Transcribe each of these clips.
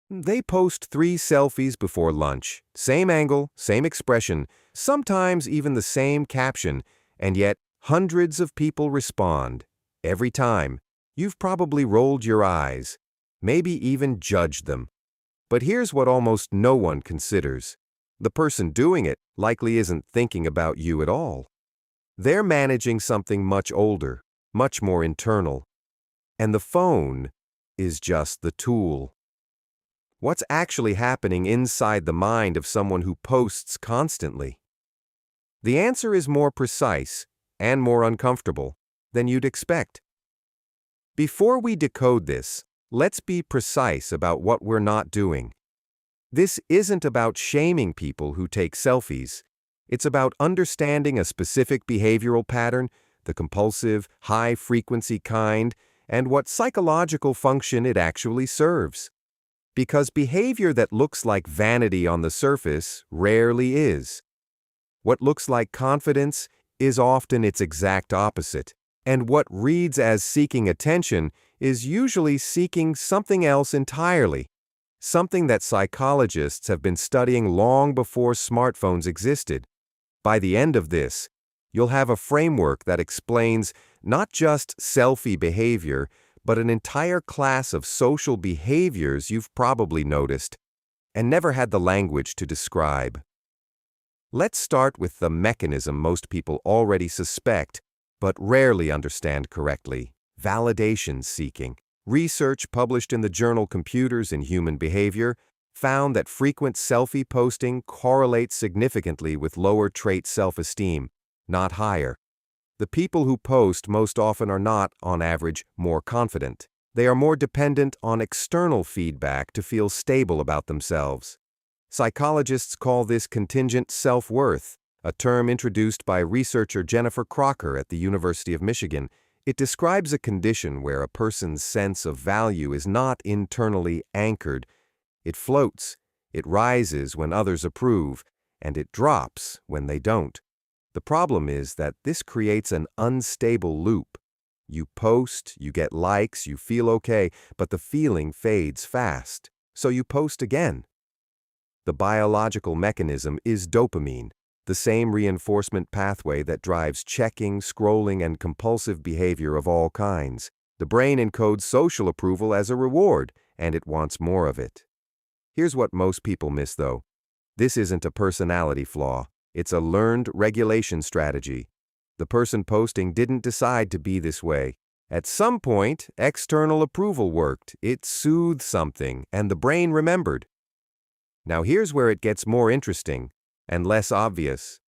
They post 3 selfies before lunch, same angle, same expression, sometimes even the same caption, and yet hundreds of people respond. Every time, you've probably rolled your eyes, maybe even judged them. But here's what almost no one considers. The person doing it likely isn't thinking about you at all. They're managing something much older, much more internal. And the phone is just the tool. What's actually happening inside the mind of someone who posts constantly? The answer is more precise and more uncomfortable than you'd expect. Before we decode this, let's be precise about what we're not doing. This isn't about shaming people who take selfies. It's about understanding a specific behavioral pattern, the compulsive, high-frequency kind, and what psychological function it actually serves. Because behavior that looks like vanity on the surface rarely is. What looks like confidence is often its exact opposite, and what reads as seeking attention is usually seeking something else entirely, something that psychologists have been studying long before smartphones existed. By the end of this, you'll have a framework that explains not just selfie behavior, but an entire class of social behaviors you've probably noticed and never had the language to describe. Let's start with the mechanism most people already suspect, but rarely understand correctly: validation seeking. Research published in the journal Computers in Human Behavior found that frequent selfie posting correlates significantly with lower trait self-esteem, not higher. The people who post most often are not, on average, more confident. They are more dependent on external feedback to feel stable about themselves. Psychologists call this contingent self-worth, a term introduced by researcher Jennifer Crocker at the University of Michigan. It describes a condition where a person's sense of value is not internally anchored. It floats, it rises when others approve, and it drops when they don't. The problem is that this creates an unstable loop. You post, you get likes, you feel okay, but the feeling fades fast, so you post again. The biological mechanism is dopamine, the same reinforcement pathway that drives checking, scrolling, and compulsive behavior of all kinds. The brain encodes social approval as a reward, and it wants more of it. Here's what most people miss, though. This isn't a personality flaw. It's a learned regulation strategy. The person posting didn't decide to be this way. At some point, external approval worked. It soothed something, and the brain remembered. Now here's where it gets more interesting and less obvious.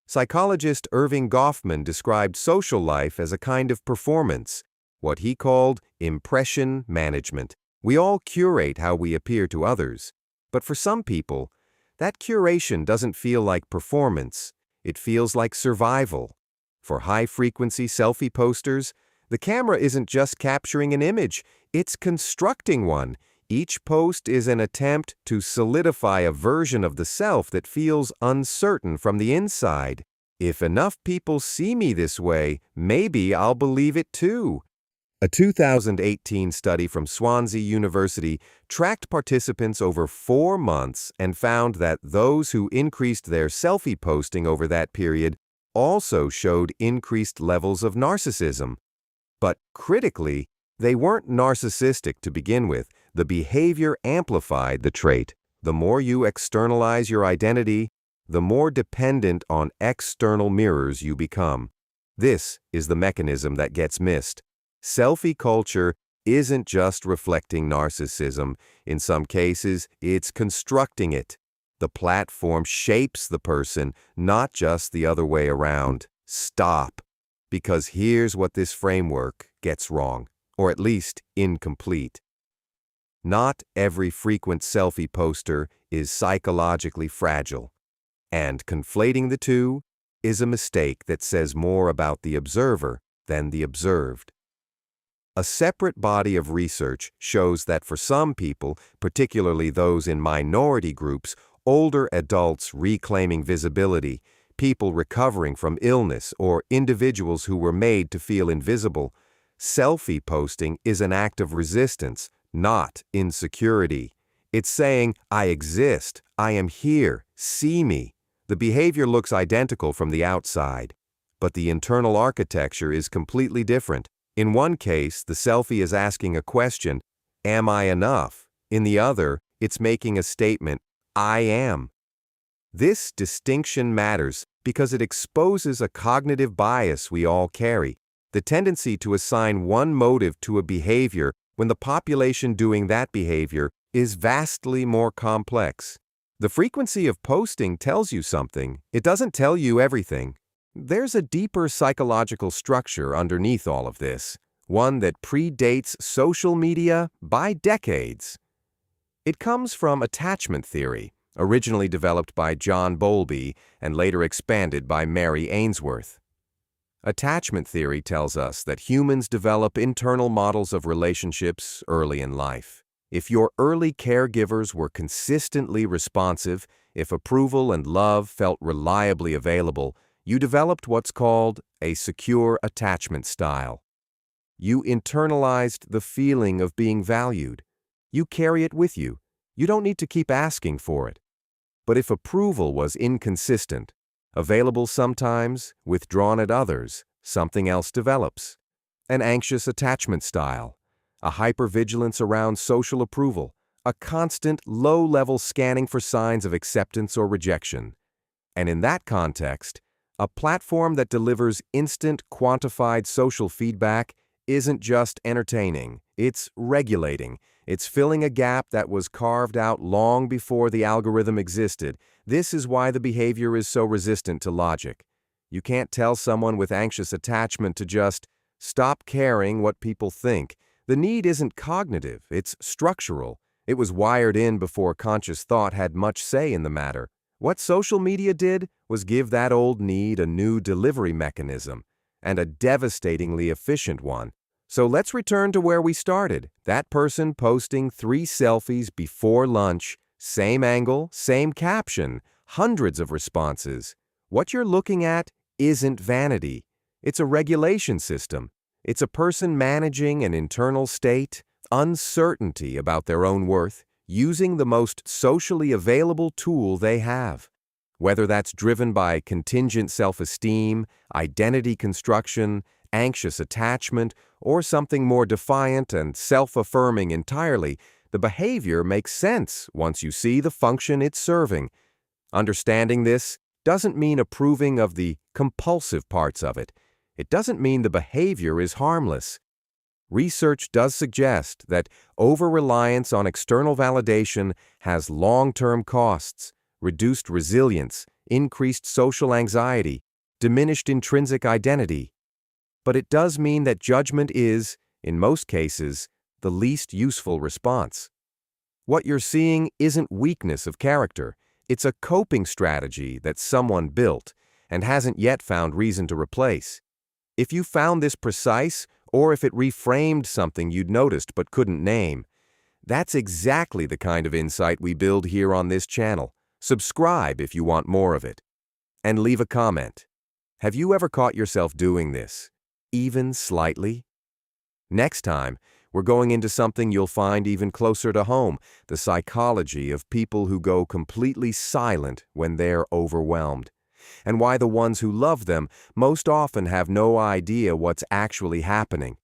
Psychologist Irving Goffman described social life as a kind of performance, what he called impression management. We all curate how we appear to others, but for some people, that curation doesn't feel like performance. It feels like survival. For high-frequency selfie posters, the camera isn't just capturing an image, it's constructing one. Each post is an attempt to solidify a version of the self that feels uncertain from the inside. If enough people see me this way, maybe I'll believe it too. A 2018 study from Swansea University tracked participants over 4 months and found that those who increased their selfie posting over that period also showed increased levels of narcissism. But critically, they weren't narcissistic to begin with. The behavior amplified the trait. The more you externalize your identity, the more dependent on external mirrors you become. This is the mechanism that gets missed. Selfie culture isn't just reflecting narcissism. In some cases, it's constructing it. The platform shapes the person, not just the other way around. Stop. Because here's what this framework gets wrong, or at least incomplete. Not every frequent selfie poster is psychologically fragile, and conflating the two is a mistake that says more about the observer than the observed. A separate body of research shows that for some people, particularly those in minority groups, older adults reclaiming visibility, people recovering from illness, or individuals who were made to feel invisible, selfie posting is an act of resistance, not insecurity. It's saying, I exist, I am here, see me. The behavior looks identical from the outside, but the internal architecture is completely different. In one case, the selfie is asking a question, am I enough? In the other, it's making a statement, I am. This distinction matters because it exposes a cognitive bias we all carry, the tendency to assign one motive to a behavior when the population doing that behavior is vastly more complex. The frequency of posting tells you something. It doesn't tell you everything. There's a deeper psychological structure underneath all of this, one that predates social media by decades. It comes from attachment theory, originally developed by John Bowlby and later expanded by Mary Ainsworth. Attachment theory tells us that humans develop internal models of relationships early in life. If your early caregivers were consistently responsive, if approval and love felt reliably available, you developed what's called a secure attachment style. You internalized the feeling of being valued. You carry it with you. You don't need to keep asking for it. But if approval was inconsistent, available sometimes, withdrawn at others, something else develops. An anxious attachment style, a hypervigilance around social approval, a constant low-level scanning for signs of acceptance or rejection. And in that context, a platform that delivers instant, quantified social feedback isn't just entertaining, it's regulating. It's filling a gap that was carved out long before the algorithm existed. This is why the behavior is so resistant to logic. You can't tell someone with anxious attachment to just stop caring what people think. The need isn't cognitive, it's structural. It was wired in before conscious thought had much say in the matter. What social media did was give that old need a new delivery mechanism, and a devastatingly efficient one. So let's return to where we started. That person posting 3 selfies before lunch, same angle, same caption, hundreds of responses. What you're looking at isn't vanity. It's a regulation system. It's a person managing an internal state, uncertainty about their own worth, using the most socially available tool they have. Whether that's driven by contingent self-esteem, identity construction, anxious attachment, or something more defiant and self-affirming entirely, the behavior makes sense once you see the function it's serving. Understanding this doesn't mean approving of the compulsive parts of it. It doesn't mean the behavior is harmless. Research does suggest that over-reliance on external validation has long-term costs, reduced resilience, increased social anxiety, diminished intrinsic identity. But it does mean that judgment is, in most cases, the least useful response. What you're seeing isn't weakness of character. It's a coping strategy that someone built and hasn't yet found reason to replace. If you found this precise, or if it reframed something you'd noticed but couldn't name, that's exactly the kind of insight we build here on this channel. Subscribe if you want more of it. And leave a comment. Have you ever caught yourself doing this, even slightly? Next time, we're going into something you'll find even closer to home, the psychology of people who go completely silent when they're overwhelmed, and why the ones who love them most often have no idea what's actually happening.